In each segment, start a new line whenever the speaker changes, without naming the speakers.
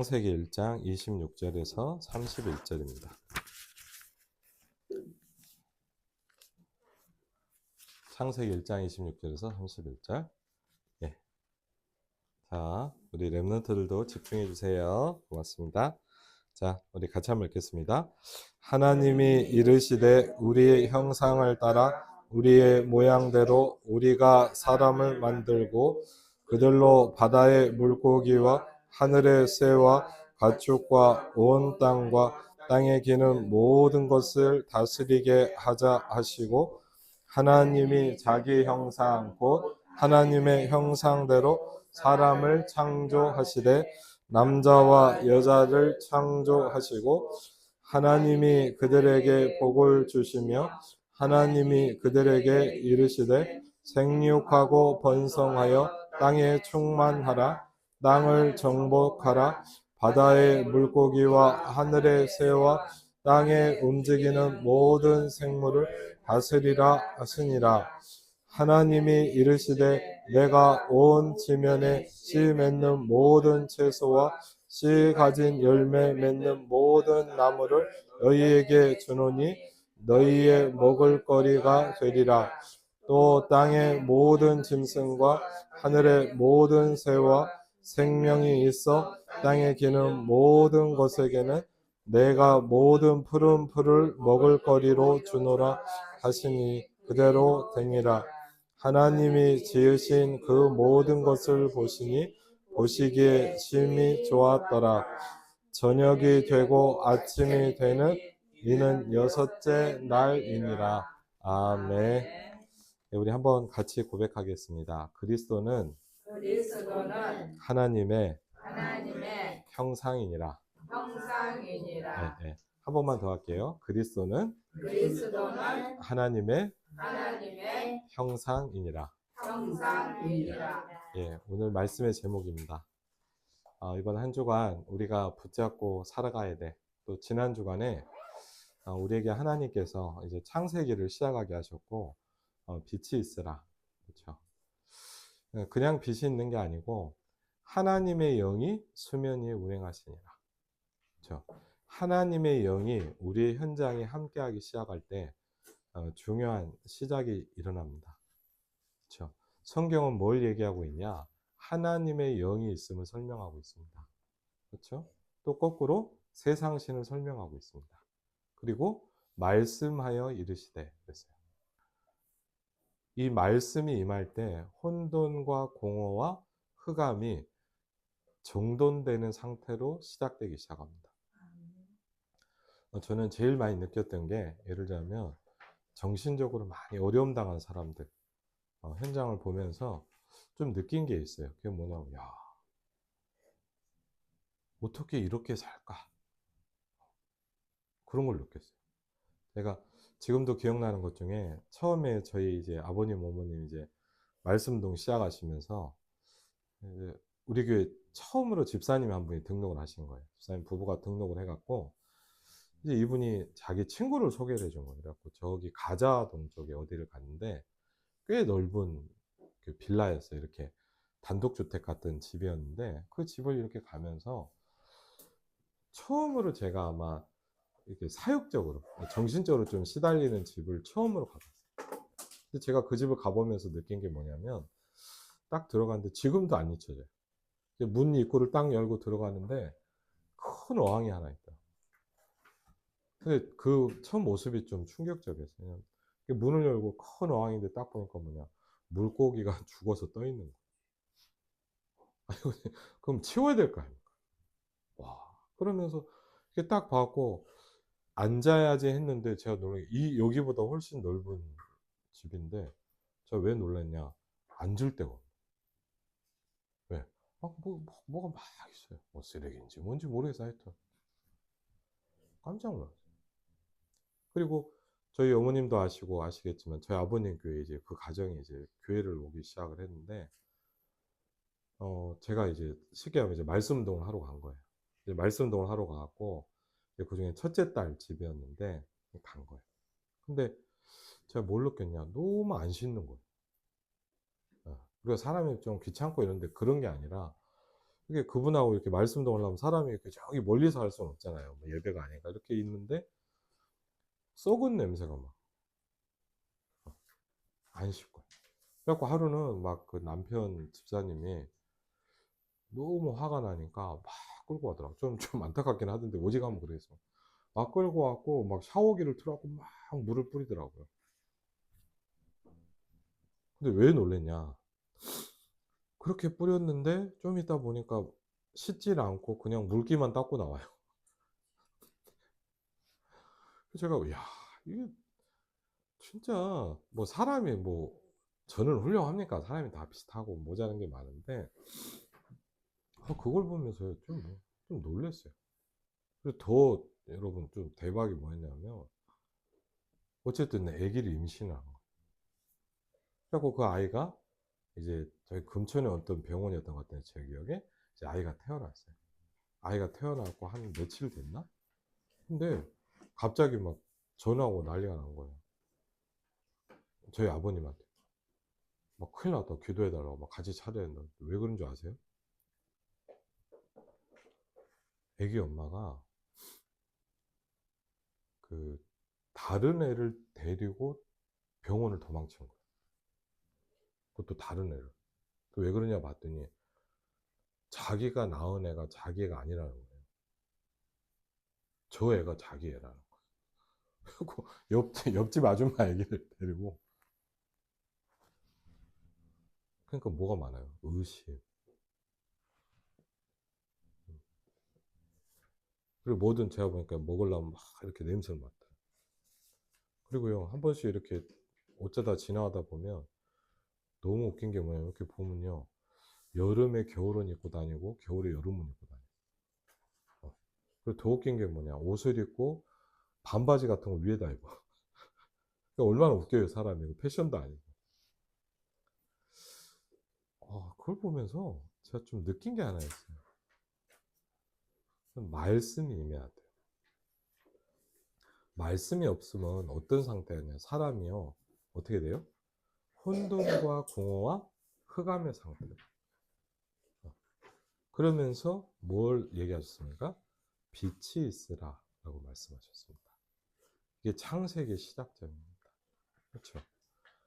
창세기 1장 26절에서 31절입니다. 창세기 1장 26절에서 31절. 예. 자, 우리 렘넌트들도 집중해 주세요. 고맙습니다. 자, 우리 같이 한번 읽겠습니다. 하나님이 이르시되 우리의 형상을 따라 우리의 모양대로 우리가 사람을 만들고 그들로 바다의 물고기와 하늘의 새와 가축과 온 땅과 땅에 기는 모든 것을 다스리게 하자 하시고, 하나님이 자기 형상 곧 하나님의 형상대로 사람을 창조하시되 남자와 여자를 창조하시고, 하나님이 그들에게 복을 주시며 하나님이 그들에게 이르시되 생육하고 번성하여 땅에 충만하라. 땅을 정복하라. 바다의 물고기와 하늘의 새와 땅에 움직이는 모든 생물을 다스리라 하시니라. 하나님이 이르시되 내가 온 지면에 씨 맺는 모든 채소와 씨 가진 열매 맺는 모든 나무를 너희에게 주노니 너희의 먹을 거리가 되리라. 또 땅의 모든 짐승과 하늘의 모든 새와 생명이 있어 땅에 기는 모든 것에게는 내가 모든 푸른 풀을 먹을 거리로 주노라 하시니 그대로 되니라. 하나님이 지으신 그 모든 것을 보시니 보시기에 심히 좋았더라. 저녁이 되고 아침이 되는 이는 여섯째 날이니라. 아멘. 네, 우리 한번 같이 고백하겠습니다. 그리스도는 하나님의 형상이니라. 네, 네. 한 번만 더 할게요. 그리스도는 하나님의 형상이니라. 예, 오늘 말씀의 제목입니다. 이번 한 주간 우리가 붙잡고 살아가야 돼. 또 지난 주간에 우리에게 하나님께서 이제 창세기를 시작하게 하셨고, 빛이 있으라. 그렇죠? 그냥 빛이 있는 게 아니고 하나님의 영이 수면 위에 운행하시니라. 그렇죠? 하나님의 영이 우리의 현장에 함께하기 시작할 때 중요한 시작이 일어납니다. 그렇죠? 성경은 뭘 얘기하고 있냐? 하나님의 영이 있음을 설명하고 있습니다. 그렇죠? 또 거꾸로 세상신을 설명하고 있습니다. 그리고 말씀하여 이르시되 그랬어요. 이 말씀이 임할 때 혼돈과 공허와 흑암이 정돈되는 상태로 시작되기 시작합니다. 저는 제일 많이 느꼈던 게, 예를 들자면 정신적으로 많이 어려움 당한 사람들 현장을 보면서 좀 느낀 게 있어요. 그게 뭐냐면, 야, 어떻게 이렇게 살까? 그런 걸 느꼈어요. 제가 지금도 기억나는 것 중에, 처음에 저희 이제 아버님, 어머님 이제 말씀동 시작하시면서 이제 우리 교회 처음으로 집사님이 한 분이 등록을 하신 거예요. 집사님 부부가 등록을 해갖고, 이제 이분이 자기 친구를 소개를 해준 거예요. 그래갖고 저기 가자동 쪽에 어디를 갔는데 꽤 넓은 그 빌라였어요. 이렇게 단독주택 같은 집이었는데, 그 집을 이렇게 가면서 처음으로 제가 아마 이렇게 사육적으로, 정신적으로 좀 시달리는 집을 처음으로 가봤어요. 근데 제가 그 집을 가보면서 느낀 게 뭐냐면, 딱 들어갔는데 지금도 안 잊혀져요. 문 입구를 딱 열고 들어가는데 큰 어항이 하나 있다. 근데 그 첫 모습이 좀 충격적이었어요. 문을 열고 큰 어항인데 딱 보니까 뭐냐, 물고기가 죽어서 떠 있는 거예요. 그럼 치워야 될 거 아닙니까? 와, 그러면서 이렇게 딱 봤고 앉아야지 했는데, 제가 놀란 게 이 여기보다 훨씬 넓은 집인데 제가 왜 놀랐냐, 앉을 데가 없어요. 왜? 뭐가 막 있어요. 뭐 쓰레기인지 뭔지 모르겠어. 하여튼 깜짝 놀랐어요. 그리고 저희 어머님도 아시고 아시겠지만, 저희 아버님 교회 이제 그 가정이 이제 교회를 오기 시작을 했는데, 제가 이제 쉽게 하면 이제 말씀운동을 하러 간 거예요. 이제 말씀운동을 하러 가갖고, 그 중에 첫째 딸 집이었는데 간 거예요. 근데 제가 뭘 느꼈냐, 너무 안 씻는 거예요. 그리고 사람이 좀 귀찮고 이런데 그런 게 아니라, 그게 그분하고 이렇게 말씀도 하려면 사람이 이렇게 저기 멀리서 할 수는 없잖아요. 뭐 예배가 아니니까. 이렇게 있는데 썩은 냄새가 막 안 씻고. 그래갖고 하루는 막 그 남편 집사님이 너무 화가 나니까 막 끌고 가더라고. 좀 안타깝긴 하던데 오직하면 그래서. 막 끌고 왔고 막 샤워기를 틀어갖고 막 물을 뿌리더라고요. 근데 왜 놀랬냐? 그렇게 뿌렸는데 좀 있다 보니까 씻질 않고 그냥 물기만 닦고 나와요. 그래서 제가 야 이게 진짜 뭐 사람이 뭐 저는 훌륭합니까? 사람이 다 비슷하고 모자란 게 많은데 그걸 보면서 좀 놀랐어요. 그리고 더 여러분 좀 대박이 뭐였냐면 어쨌든 아기를 임신을 한 거예요. 그래갖고 그 아이가 이제 저희 금천의 어떤 병원이었던 것 같아요. 제 기억에 이제 아이가 태어났어요. 아이가 태어나고 한 며칠 됐나? 근데 갑자기 막 전화하고 난리가 난 거예요. 저희 아버님한테. 막 큰일 났다. 기도해달라고 막 같이 차려야 된다. 왜 그런 줄 아세요? 애기 엄마가 그 다른 애를 데리고 병원을 도망친 거예요. 그것도 다른 애를. 왜 그러냐 봤더니 자기가 낳은 애가 자기 애가 아니라는 거예요. 저 애가 자기 애라는 거예요. 그리고 옆집 아줌마 애기를 데리고. 그러니까 뭐가 많아요? 의심. 그리고 뭐든 제가 보니까 먹으려면 막 이렇게 냄새를 맡아요. 그리고요, 한 번씩 이렇게 어쩌다 지나가다 보면 너무 웃긴 게 뭐냐면 이렇게 보면요. 여름에 겨울옷 입고 다니고 겨울에 여름옷 입고 다녀요. 그리고 더 웃긴 게 뭐냐. 옷을 입고 반바지 같은 거 위에다 입어. 그러니까 얼마나 웃겨요, 사람이. 패션도 아니고. 그걸 보면서 제가 좀 느낀 게 하나 있어요. 말씀이 임해야 돼요. 말씀이 없으면 어떤 상태냐. 사람이요. 어떻게 돼요? 혼돈과 공허와 흑암의 상태. 그러면서 뭘 얘기하셨습니까? 빛이 있으라 라고 말씀하셨습니다. 이게 창세기의 시작점입니다. 그렇죠?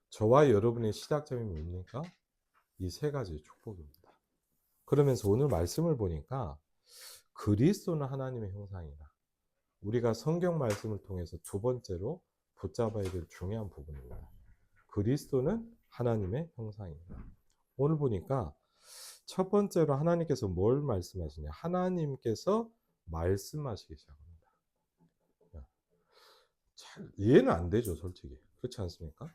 저와 여러분의 시작점이 뭡니까? 이 세 가지 축복입니다. 그러면서 오늘 말씀을 보니까 그리스도는 하나님의 형상이다. 우리가 성경 말씀을 통해서 두 번째로 붙잡아야 될 중요한 부분입니다. 그리스도는 하나님의 형상입니다. 오늘 보니까 첫 번째로 하나님께서 뭘 말씀하시냐? 하나님께서 말씀하시기 시작합니다. 잘 이해는 안 되죠, 솔직히. 그렇지 않습니까?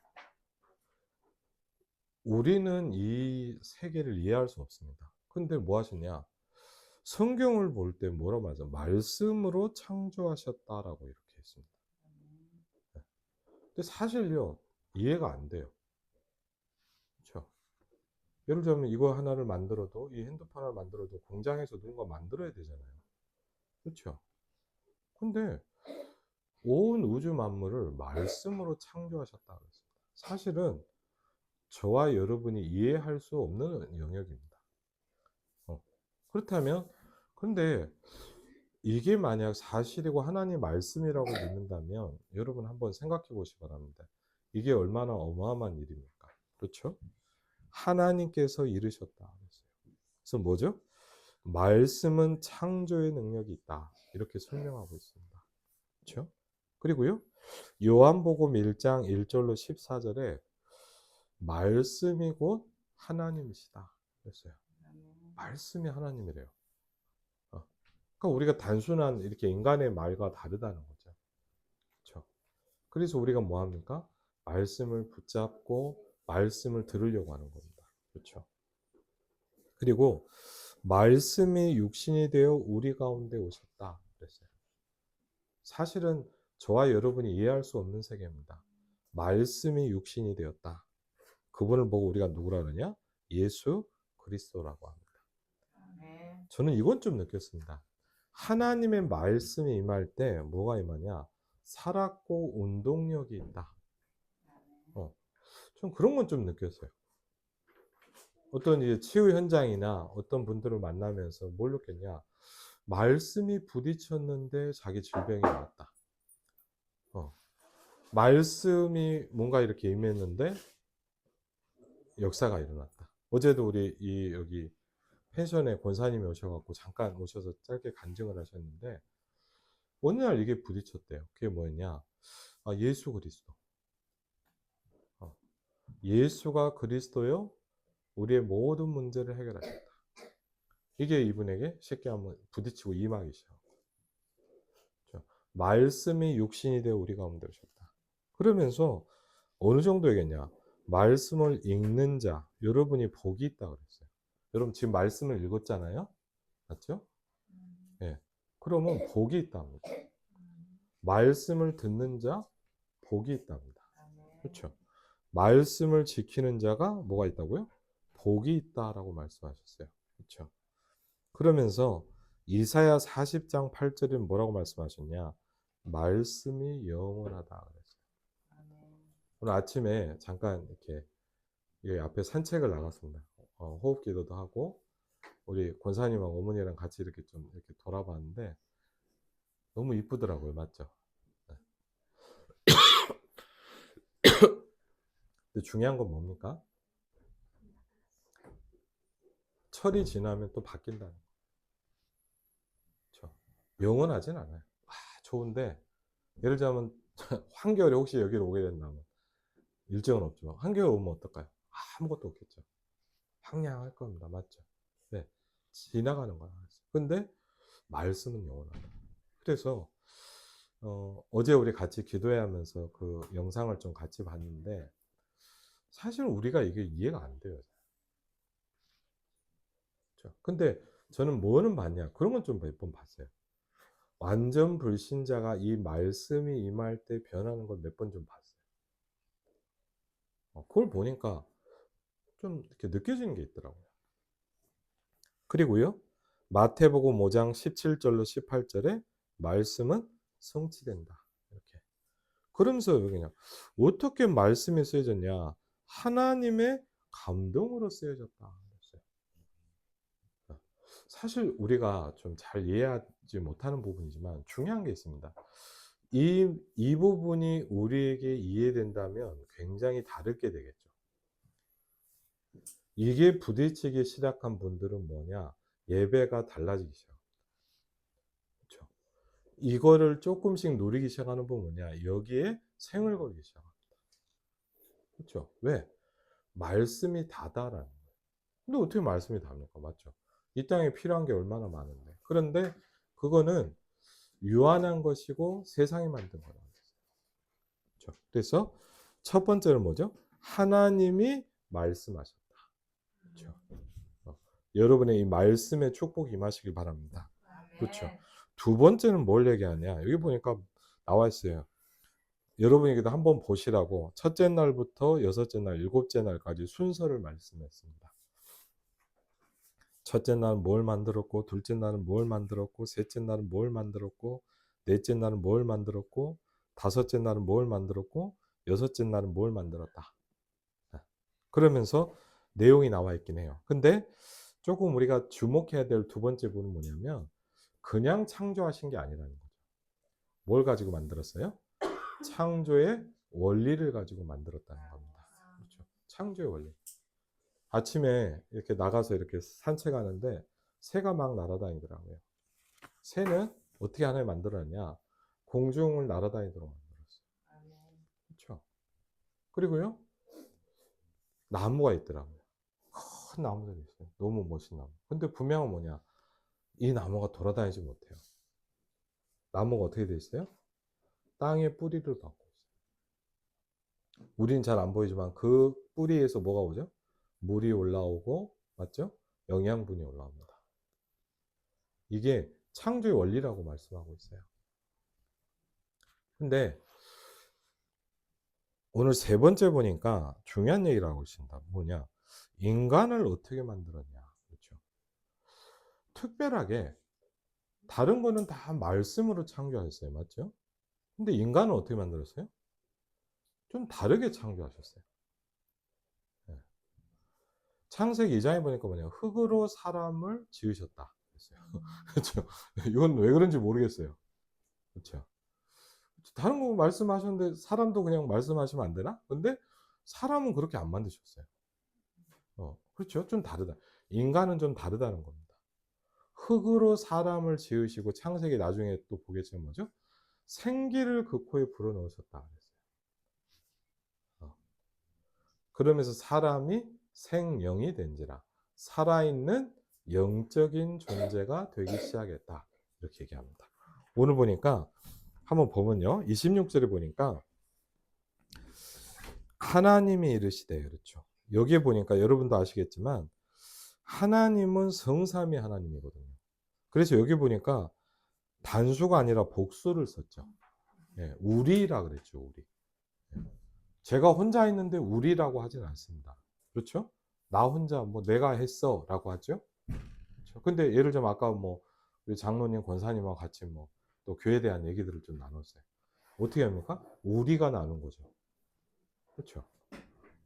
우리는 이 세계를 이해할 수 없습니다. 근데 뭐 하셨냐? 성경을 볼 때 뭐라고 말하죠? 말씀으로 창조하셨다라고 이렇게 했습니다. 근데 사실요, 이해가 안 돼요. 그렇죠? 예를 들면 이거 하나를 만들어도, 이 핸드폰 하나를 만들어도 공장에서 누군가 만들어야 되잖아요. 그렇죠? 근데 온 우주 만물을 말씀으로 창조하셨다 그랬습니다. 사실은 저와 여러분이 이해할 수 없는 영역입니다. 그렇다면, 근데 이게 만약 사실이고 하나님 말씀이라고 믿는다면 여러분 한번 생각해 보시기 바랍니다. 이게 얼마나 어마어마한 일입니까? 그렇죠? 하나님께서 이르셨다 그랬어요. 그래서 뭐죠? 말씀은 창조의 능력이 있다. 이렇게 설명하고 있습니다. 그렇죠? 그리고요. 요한복음 1장 1절로 14절에 말씀이 곧 하나님이시다 그랬어요. 말씀이 하나님이래요. 그러니까 우리가 단순한 이렇게 인간의 말과 다르다는 거죠. 그렇죠? 그래서 우리가 뭐 합니까? 말씀을 붙잡고 말씀을 들으려고 하는 겁니다. 그렇죠? 그리고 말씀이 육신이 되어 우리 가운데 오셨다 그랬어요. 사실은 저와 여러분이 이해할 수 없는 세계입니다. 말씀이 육신이 되었다. 그분을 보고 우리가 누구라 그러냐? 예수 그리스도라고 합니다. 저는 이건 좀 느꼈습니다. 하나님의 말씀이 임할 때 뭐가 임하냐? 살았고 운동력이 있다. 좀 그런 건 좀 느꼈어요. 어떤 이제 치유 현장이나 어떤 분들을 만나면서 뭘 느꼈냐? 말씀이 부딪혔는데 자기 질병이 나았다. 어. 말씀이 뭔가 이렇게 임했는데 역사가 일어났다. 어제도 우리 여기 펜션에 권사님이 오셔 갖고 잠깐 오셔서 짧게 간증을 하셨는데 어느 날 이게 부딪혔대요. 그게 뭐였냐? 아, 예수 그리스도. 어. 예수가 그리스도요. 우리의 모든 문제를 해결하셨다. 이게 이분에게 쉽게 한번 부딪히고 임하기 시작. 말씀이 육신이 되어 우리 가운데 오셨다. 그러면서 어느 정도이겠냐? 말씀을 읽는 자, 여러분이 복이 있다 그랬어요. 여러분 지금 말씀을 읽었잖아요. 맞죠? 예. 네. 그러면 복이 있답니다. 말씀을 듣는 자, 복이 있답니다. 그렇죠? 말씀을 지키는 자가 뭐가 있다고요? 복이 있다라고 말씀하셨어요. 그렇죠? 그러면서 이사야 40장 8절에 뭐라고 말씀하셨냐? 말씀이 영원하다 그랬어요. 오늘 아침에 잠깐 이렇게 여기 앞에 산책을 나갔습니다. 호흡 기도도 하고 우리 권사님하고 어머니랑 같이 이렇게 좀 이렇게 돌아봤는데 너무 이쁘더라고요. 맞죠? 네. 근데 중요한 건 뭡니까? 철이 지나면 또 바뀐다는 거죠. 그렇죠? 영원하진 않아요. 좋은데 예를 들자면 한겨울에 혹시 여기로 오게 된다면 일정은 없지만 한겨울 오면 어떨까요? 아무것도 없겠죠. 황량할 겁니다. 맞죠? 네. 지나가는 거야. 근데 말씀은 영원하다. 그래서 어제 우리 같이 기도해 하면서 그 영상을 좀 같이 봤는데 사실 우리가 이게 이해가 안 돼요. 그렇죠? 근데 저는 뭐는 봤냐? 그런 건 좀 몇 번 봤어요. 완전 불신자가 이 말씀이 임할 때 변하는 걸 몇 번 좀 봤어요. 그걸 보니까 좀 이렇게 느껴지는 게 있더라고요. 그리고요, 마태복음 5장 17절로 18절에 말씀은 성취된다. 이렇게. 그러면서 여기냐, 어떻게 말씀이 쓰여졌냐? 하나님의 감동으로 쓰여졌다. 그랬어요. 사실 우리가 좀 잘 이해하지 못하는 부분이지만 중요한 게 있습니다. 이 부분이 우리에게 이해된다면 굉장히 다르게 되겠죠. 이게 부딪히기 시작한 분들은 뭐냐? 예배가 달라지기 시작합니다. 그렇죠? 이거를 조금씩 누리기 시작하는 분은 뭐냐? 여기에 생을 걸기 시작합니다. 그렇죠? 왜? 말씀이 다다라는 거예요. 근데 어떻게 말씀이 답니까? 맞죠? 이 땅에 필요한 게 얼마나 많은데. 그런데 그거는 유한한 것이고 세상이 만든 거라고 했어요. 그렇죠? 그래서 첫 번째는 뭐죠? 하나님이 말씀하셨다. 그렇죠? 여러분의 이 말씀의 축복이 임하시길 바랍니다. 그렇죠? 두 번째는 뭘 얘기하냐? 여기 보니까 나와 있어요. 여러분에게도 한번 보시라고 첫째 날부터 여섯째 날, 일곱째 날까지 순서를 말씀했습니다. 첫째 날은 뭘 만들었고, 둘째 날은 뭘 만들었고, 셋째 날은 뭘 만들었고, 넷째 날은 뭘 만들었고, 다섯째 날은 뭘 만들었고, 여섯째 날은 뭘 만들었다. 그러면서 내용이 나와 있긴 해요. 근데 조금 우리가 주목해야 될 두 번째 부분은 뭐냐면 그냥 창조하신 게 아니라는 거죠. 뭘 가지고 만들었어요? 창조의 원리를 가지고 만들었다는 겁니다. 그렇죠? 창조의 원리. 아침에 이렇게 나가서 이렇게 산책하는데 새가 막 날아다니더라고요. 새는 어떻게 하나님 만들었냐? 공중을 날아다니도록 만들었어요. 그렇죠? 그리고요, 나무가 있더라고요. 큰 나무들이 있어요. 너무 멋진 나무. 근데 분명한 뭐냐? 이 나무가 돌아다니지 못해요. 나무가 어떻게 돼 있어요? 땅에 뿌리를 받고 있어요. 우리는 잘 안 보이지만 그 뿌리에서 뭐가 오죠? 물이 올라오고, 맞죠? 영양분이 올라옵니다. 이게 창조의 원리라고 말씀하고 있어요. 근데 오늘 세 번째 보니까 중요한 얘기를 하고 있습니다. 뭐냐? 인간을 어떻게 만들었냐. 그렇죠. 특별하게 다른 거는 다 말씀으로 창조하셨어요. 맞죠? 근데 인간은 어떻게 만들었어요? 좀 다르게 창조하셨어요. 네. 창세기 2장에 보니까 뭐냐, 흙으로 사람을 지으셨다 그랬어요. 그렇죠? 이건 왜 그런지 모르겠어요. 그렇죠? 다른 거 말씀하셨는데 사람도 그냥 말씀하시면 안 되나? 근데 사람은 그렇게 안 만드셨어요. 그렇죠? 좀 다르다. 인간은 좀 다르다는 겁니다. 흙으로 사람을 지으시고, 창세기 나중에 또 보겠지만 뭐죠? 생기를 그 코에 불어넣으셨다 그랬어요. 그러면서 사람이 생영이 된지라, 살아있는 영적인 존재가 되기 시작했다, 이렇게 얘기합니다. 오늘 보니까 한번 보면요, 26절에 보니까 하나님이 이르시되, 그렇죠? 여기에 보니까 여러분도 아시겠지만 하나님은 성삼위 하나님이거든요. 그래서 여기 보니까 단수가 아니라 복수를 썼죠. 우리라 그랬죠, 우리. 제가 혼자 있는데 우리라고 하진 않습니다. 그렇죠? 나 혼자 뭐 내가 했어 라고 하죠. 그렇죠? 근데 예를 들면 아까 뭐 우리 장로님, 권사님하고 같이 뭐 또 교회에 대한 얘기들을 좀 나눴어요. 어떻게 합니까? 우리가 나눈 거죠. 그렇죠?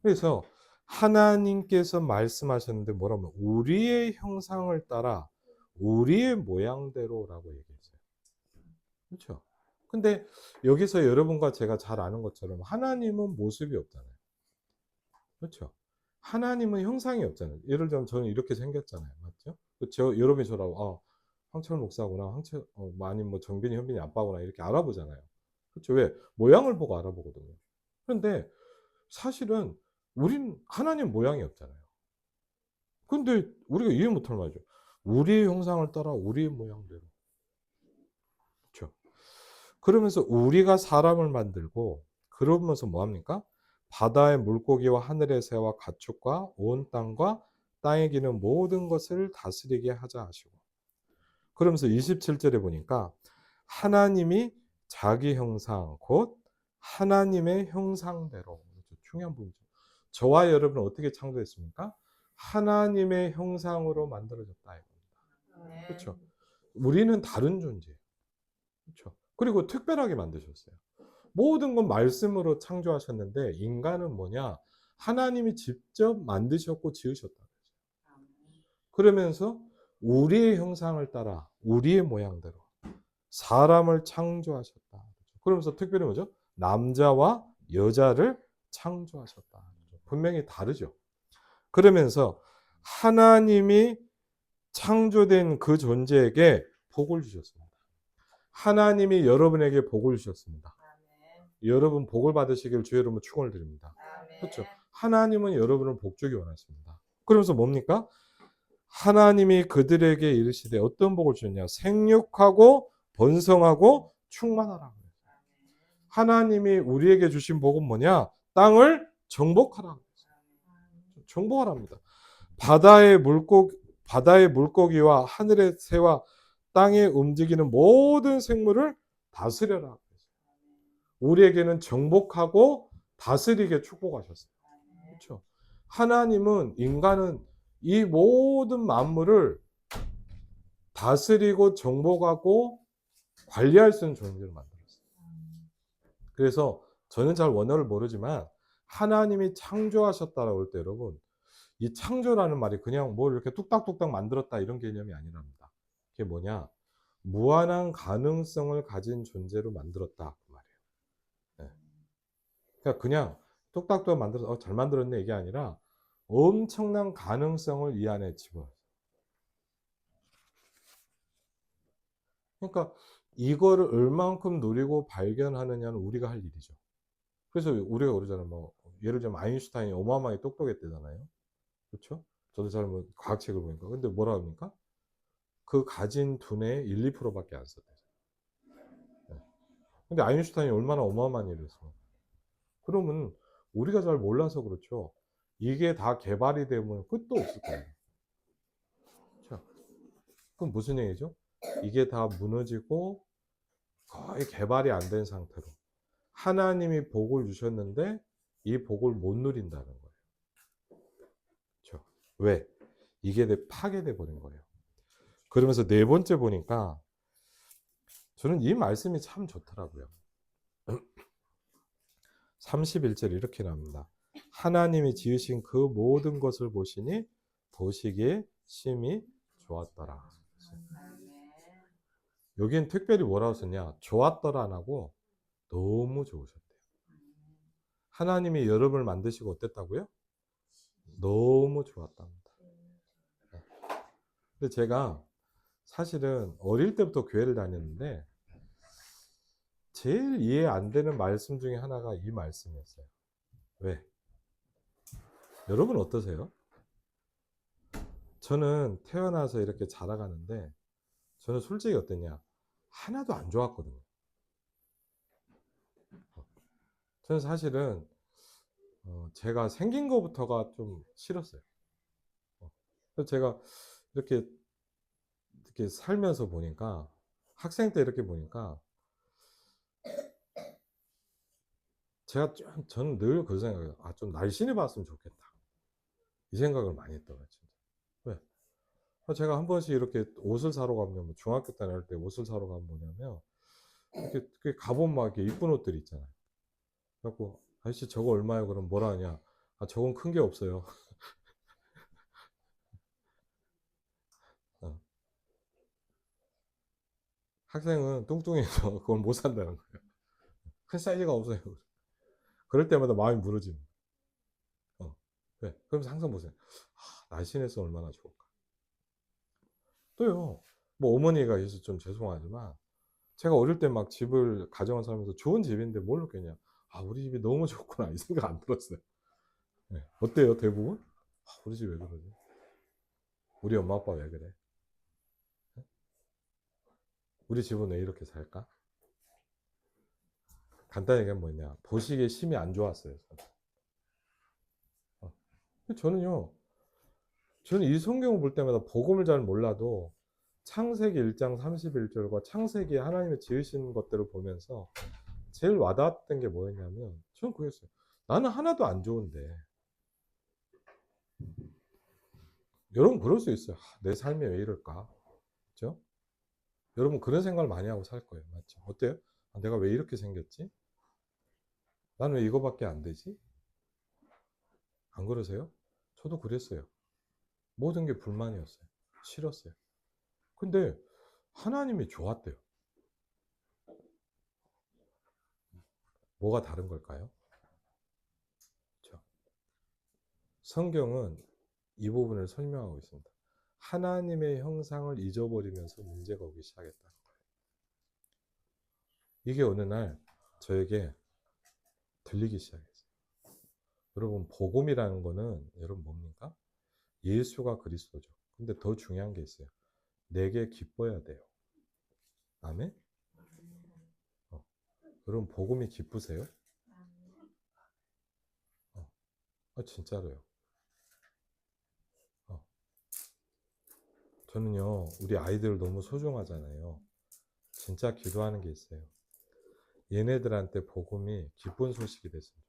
그래서 하나님께서 말씀하셨는데 뭐라면 우리의 형상을 따라 우리의 모양대로라고 얘기했어요. 그렇죠? 근데 여기서 여러분과 제가 잘 아는 것처럼 하나님은 모습이 없잖아요. 그렇죠? 하나님은 형상이 없잖아요. 예를 들면 저는 이렇게 생겼잖아요. 맞죠? 그렇죠? 여러분이 저라고 황철 목사구나, 아니면 뭐 정빈이, 현빈이 아빠구나 이렇게 알아보잖아요. 그렇죠? 왜? 모양을 보고 알아보거든요. 그런데 사실은 우린 하나님 모양이 없잖아요. 근데 우리가 이해 못할 말이죠. 우리의 형상을 따라 우리의 모양대로. 그렇죠? 그러면서 우리가 사람을 만들고, 그러면서 뭐합니까? 바다의 물고기와 하늘의 새와 가축과 온 땅과 땅에 기는 모든 것을 다스리게 하자 하시고, 그러면서 27절에 보니까 하나님이 자기 형상 곧 하나님의 형상대로, 중요한 부분이죠. 저와 여러분은 어떻게 창조했습니까? 하나님의 형상으로 만들어졌다 이겁니다. 그렇죠? 우리는 다른 존재예요. 그렇죠? 그리고 특별하게 만드셨어요. 모든 건 말씀으로 창조하셨는데 인간은 뭐냐? 하나님이 직접 만드셨고 지으셨다. 그러면서 우리의 형상을 따라 우리의 모양대로 사람을 창조하셨다. 그러면서 특별히 뭐죠? 남자와 여자를 창조하셨다. 분명히 다르죠. 그러면서 하나님이 창조된 그 존재에게 복을 주셨습니다. 하나님이 여러분에게 복을 주셨습니다. 여러분 복을 받으시길 주의 이름으로 축원을 드립니다. 그렇죠? 하나님은 여러분을 복주기 원하십니다. 그러면서 뭡니까? 하나님이 그들에게 이르시되 어떤 복을 주셨냐? 생육하고 번성하고 충만하라. 하나님이 우리에게 주신 복은 뭐냐? 땅을 정복하라. 정복하랍니다. 바다의 물고기와 하늘의 새와 땅에 움직이는 모든 생물을 다스려라. 우리에게는 정복하고 다스리게 축복하셨어요. 그렇죠? 하나님은 인간은 이 모든 만물을 다스리고 정복하고 관리할 수 있는 존재로 만들었어요. 그래서 저는 잘 원어를 모르지만 하나님이 창조하셨다라고 할 때 여러분, 이 창조라는 말이 그냥 뭘 이렇게 뚝딱뚝딱 만들었다 이런 개념이 아니랍니다. 그게 뭐냐? 무한한 가능성을 가진 존재로 만들었다 그 말이에요. 네. 그러니까 그냥 뚝딱뚝딱 만들어서 잘 만들었네 이게 아니라 엄청난 가능성을 이 안에 집어넣어요. 그러니까 이거를 얼만큼 누리고 발견하느냐는 우리가 할 일이죠. 그래서 우리가 그러잖아요. 뭐 예를 들면 아인슈타인이 어마어마하게 똑똑했대잖아요. 그렇죠? 저도 잘 뭐 과학책을 보니까. 근데 뭐라 합니까? 그 가진 두뇌의 1, 2%밖에 안 썼대요. 네. 근데 아인슈타인이 얼마나 어마어마한 일을 했어. 그러면 우리가 잘 몰라서 그렇죠. 이게 다 개발이 되면 끝도 없을 거예요. 그렇죠? 그럼 무슨 얘기죠? 이게 다 무너지고 거의 개발이 안 된 상태로 하나님이 복을 주셨는데 이 복을 못 누린다는 거예요. 그렇죠? 왜? 이게 파괴돼 버린 거예요. 그러면서 네 번째 보니까 저는 이 말씀이 참 좋더라고요. 31절 이렇게 나옵니다. 하나님이 지으신 그 모든 것을 보시니 보시기에 심히 좋았더라. 여긴 특별히 뭐라고 썼냐? 좋았더라 안 하고 너무 좋으셨대요. 하나님이 여러분을 만드시고 어땠다고요? 너무 좋았답니다. 근데 제가 사실은 어릴 때부터 교회를 다녔는데 제일 이해 안 되는 말씀 중에 하나가 이 말씀이었어요. 왜? 여러분 어떠세요? 저는 태어나서 이렇게 자라가는데 저는 솔직히 어땠냐? 하나도 안 좋았거든요. 저는 사실은 제가 생긴 것부터가 좀 싫었어요. 그래서 제가 이렇게 살면서 보니까 학생 때 이렇게 보니까 저는 늘 그 생각이에요. 아, 좀 날씬해 봤으면 좋겠다. 이 생각을 많이 했더라고요, 진짜. 왜? 제가 한 번씩 이렇게 옷을 사러 가면, 뭐 중학교 때 날 때 옷을 사러 가면 뭐냐면, 이렇게 가본 막 이렇게 이쁜 옷들 있잖아요. 그래갖고, 아저씨 저거 얼마예요? 그럼 뭐라 하냐? 아, 저건 큰 게 없어요. 어. 학생은 뚱뚱해서 그걸 못 산다는 거예요. 큰 사이즈가 없어요. 그럴 때마다 마음이 무너집니다. 네. 그러면서 항상 보세요. 아, 날씬해서 얼마나 좋을까. 또요, 뭐 어머니가 계셔서 좀 죄송하지만, 제가 어릴 때 막 집을 가정을 살면서 좋은 집인데 뭘 느꼈냐. 아, 우리 집이 너무 좋구나. 이 생각 안 들었어요. 네. 어때요, 대부분? 아, 우리 집 왜 그러지? 우리 엄마 아빠 왜 그래? 네? 우리 집은 왜 이렇게 살까? 간단히 얘기하면 뭐냐. 보시기에 심이 안 좋았어요. 어. 저는 이 성경을 볼 때마다 복음을 잘 몰라도 창세기 1장 31절과 창세기에 하나님의 지으신 것들을 보면서 제일 와닿았던 게 뭐였냐면, 저는 그랬어요. 나는 하나도 안 좋은데. 여러분 그럴 수 있어요. 내 삶이 왜 이럴까? 그죠? 여러분 그런 생각을 많이 하고 살 거예요. 맞죠? 어때요? 아, 내가 왜 이렇게 생겼지? 난 왜 이거밖에 안 되지? 안 그러세요? 저도 그랬어요. 모든 게 불만이었어요. 싫었어요. 근데 하나님이 좋았대요. 뭐가 다른 걸까요? 그렇죠? 성경은 이 부분을 설명하고 있습니다. 하나님의 형상을 잊어버리면서 문제가 오기 시작했다는 거예요. 이게 어느 날 저에게 들리기 시작했어요. 여러분, 복음이라는 거는 여러분 뭡니까? 예수가 그리스도죠. 근데 더 중요한 게 있어요. 내게 기뻐야 돼요. 아멘? 어. 여러분, 복음이 기쁘세요? 진짜로요. 어. 저는요, 우리 아이들 너무 소중하잖아요. 진짜 기도하는 게 있어요. 얘네들한테 복음이 기쁜 소식이 됐으면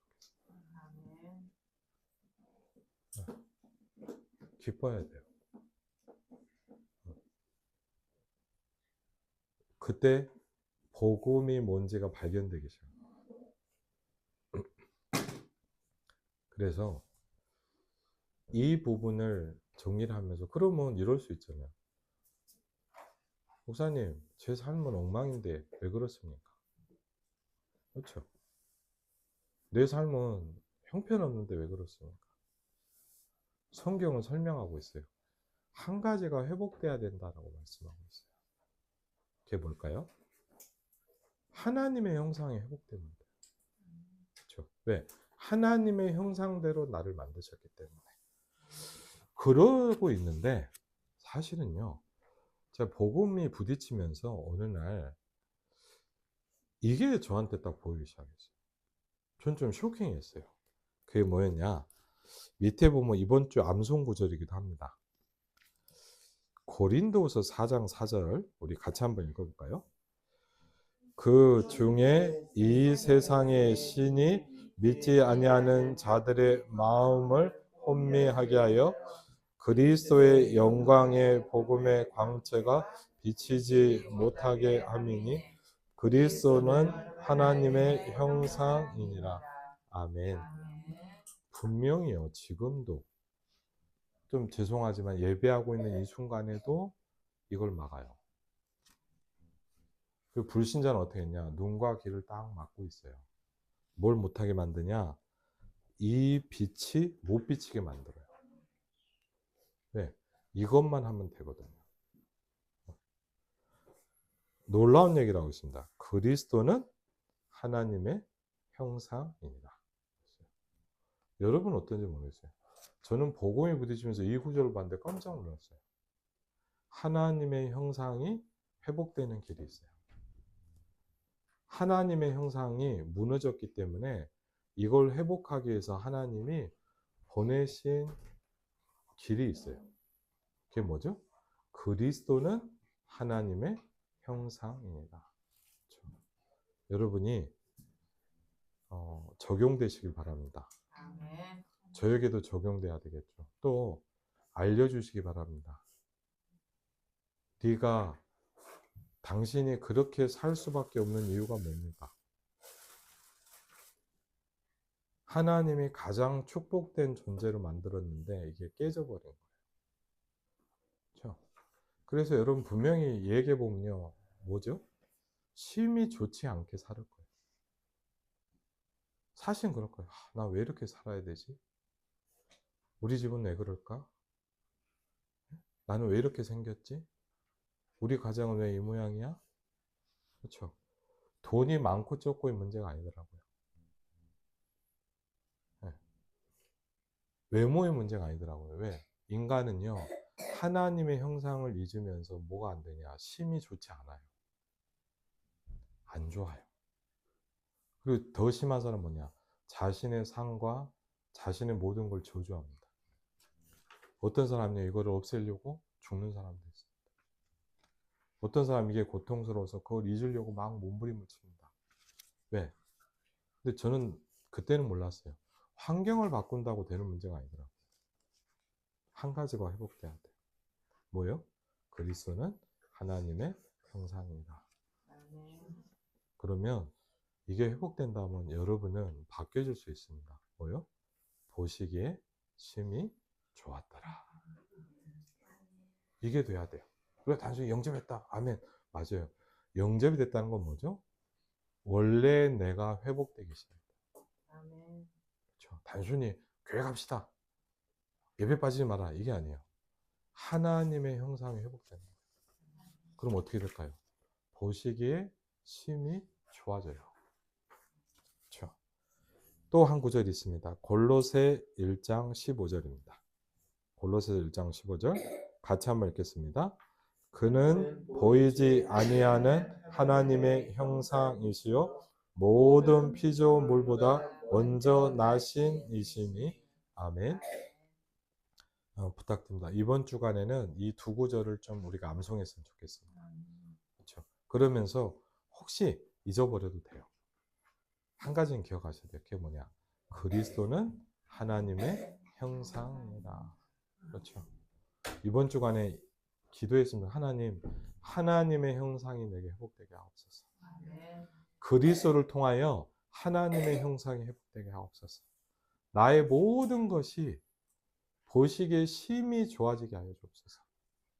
좋겠어요. 기뻐야 돼요. 그때 복음이 뭔지가 발견되기 시작해요. 그래서 이 부분을 정리를 하면서, 그러면 이럴 수 있잖아요. 목사님, 제 삶은 엉망인데 왜 그렇습니까? 그렇죠? 내 삶은 형편없는데 왜 그렇습니까? 성경은 설명하고 있어요. 한 가지가 회복돼야 된다라고 말씀하고 있어요. 그게 뭘까요? 하나님의 형상이 회복됩니다. 그렇죠? 왜? 하나님의 형상대로 나를 만드셨기 때문에. 그러고 있는데 사실은요, 제가 복음이 부딪히면서 어느 날 이게 저한테 딱 보이기 시작했어요. 전 좀 쇼킹했어요. 그게 뭐였냐? 밑에 보면 이번 주 암송 구절이기도 합니다. 고린도후서 4장 4절 우리 같이 한번 읽어볼까요? 그 중에 이 세상의 신이 믿지 아니하는 자들의 마음을 혼미하게 하여 그리스도의 영광의 복음의 광채가 비치지 못하게 함이니 그리스도는 하나님의 형상이니라. 아멘. 분명히요, 지금도 좀 죄송하지만 예배하고 있는 이 순간에도 이걸 막아요. 그 불신자는 어떻게 했냐? 눈과 귀를 딱 막고 있어요. 뭘 못하게 만드냐? 이 빛이 못 비치게 만들어요. 왜? 이것만 하면 되거든요. 놀라운 얘기를 하고 있습니다. 그리스도는 하나님의 형상입니다. 여러분 어떤지 모르겠어요. 저는 복음에 부딪히면서 이 구절을 봤는데 깜짝 놀랐어요. 하나님의 형상이 회복되는 길이 있어요. 하나님의 형상이 무너졌기 때문에 이걸 회복하기 위해서 하나님이 보내신 길이 있어요. 그게 뭐죠? 그리스도는 하나님의 형상입니다. 그렇죠? 여러분이 적용되시길 바랍니다. 아멘. 저에게도 적용돼야 되겠죠. 또 알려주시기 바랍니다. 네가 당신이 그렇게 살 수밖에 없는 이유가 뭡니까? 하나님이 가장 축복된 존재로 만들었는데 이게 깨져버린 거예요. 그렇죠? 그래서 여러분 분명히 얘기해 보면요. 뭐죠? 심히 좋지 않게 살 거예요. 사실은 그럴 거예요. 나 왜 이렇게 살아야 되지? 우리 집은 왜 그럴까? 나는 왜 이렇게 생겼지? 우리 가정은 왜 이 모양이야? 그렇죠? 돈이 많고 적고의 문제가 아니더라고요. 네. 외모의 문제가 아니더라고요. 왜? 인간은요, 하나님의 형상을 잊으면서 뭐가 안 되냐? 심이 좋지 않아요. 안 좋아요. 그리고 더 심한 사람은 뭐냐? 자신의 상과 자신의 모든 걸 저주합니다. 어떤 사람은요, 이거를 없애려고 죽는 사람도 있습니다. 어떤 사람은 이게 고통스러워서 그걸 잊으려고 막 몸부림을 칩니다. 왜? 근데 저는 그때는 몰랐어요. 환경을 바꾼다고 되는 문제가 아니더라고요. 한 가지가 회복돼야 돼요. 뭐요? 그리스도는 하나님의 형상입니다. 그러면 이게 회복된다면 여러분은 바뀌어질 수 있습니다. 뭐요? 보시기에 심히 좋았더라. 이게 돼야 돼요. 그래 단순히 영접했다. 아멘. 맞아요. 영접이 됐다는 건 뭐죠? 원래 내가 회복되기 시작합니다. 아멘. 그렇죠. 단순히 교회 갑시다. 예배 빠지지 마라. 이게 아니에요. 하나님의 형상이 회복되는 거예요. 그럼 어떻게 될까요? 보시기에 심히 좋아져요. 그렇죠. 또 한 구절이 있습니다. 골로새 1장 15절입니다. 골로새 1장 15절 같이 한번 읽겠습니다. 그는 보이지 아니하는 하나님의 형상이시요 모든 피조물보다 먼저 나신 이시니 아멘. 부탁드립니다. 이번 주간에는 이 두 구절을 좀 우리가 암송했으면 좋겠습니다. 그렇죠? 그러면서 혹시 잊어버려도 돼요. 한 가지는 기억하셔야 돼요. 그게 뭐냐? 그리스도는 하나님의 형상이다. 그렇죠? 이번 주간에 기도했습니다. 하나님, 하나님의 형상이 내게 회복되게 하옵소서. 그리스도를 통하여 하나님의 형상이 회복되게 하옵소서. 나의 모든 것이 보시기에 심히 좋아지게 하여 주옵소서.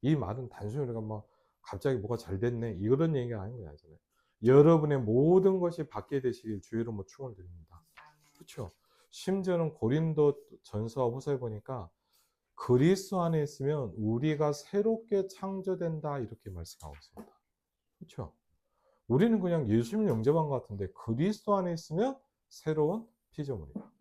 이 말은 단순히 우리가 뭐 갑자기 뭐가 잘 됐네 이런 얘기가 아닌 거예요. 여러분의 모든 것이 받게 되시길 주의 이름으로 축원드립니다. 그렇죠? 심지어는 고린도 전서와 후서에 보니까 그리스도 안에 있으면 우리가 새롭게 창조된다 이렇게 말씀하고 있습니다. 그렇죠? 우리는 그냥 예수님 영접한 것 같은데 그리스도 안에 있으면 새로운 피조물이다.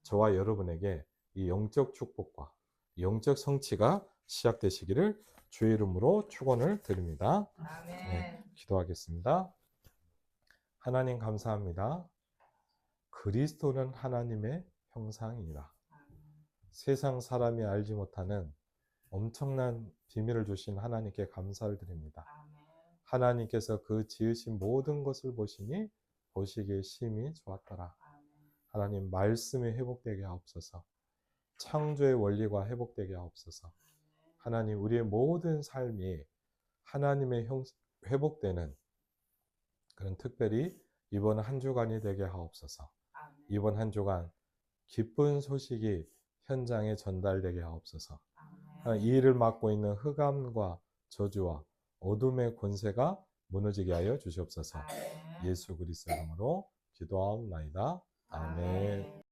저와 여러분에게 이 영적 축복과 영적 성취가 시작되시기를 주의 이름으로 축원을 드립니다. 네, 기도하겠습니다. 하나님 감사합니다. 그리스도는 하나님의 형상입니다. 세상 사람이 알지 못하는 엄청난 비밀을 주신 하나님께 감사를 드립니다. 하나님께서 그 지으신 모든 것을 보시니 보시기에 심히 좋았더라. 하나님 말씀이 회복되게 하옵소서. 창조의 원리가 회복되게 하옵소서. 하나님 우리의 모든 삶이 하나님의 회복되는 그런 특별히 이번 한 주간이 되게 하옵소서. 이번 한 주간 기쁜 소식이 현장에 전달되게 하옵소서. 이 일을 맡고 있는 흑암과 저주와 어둠의 권세가 무너지게 하여 주시옵소서. 예수 그리스도 이름으로 기도하옵나이다. 아멘.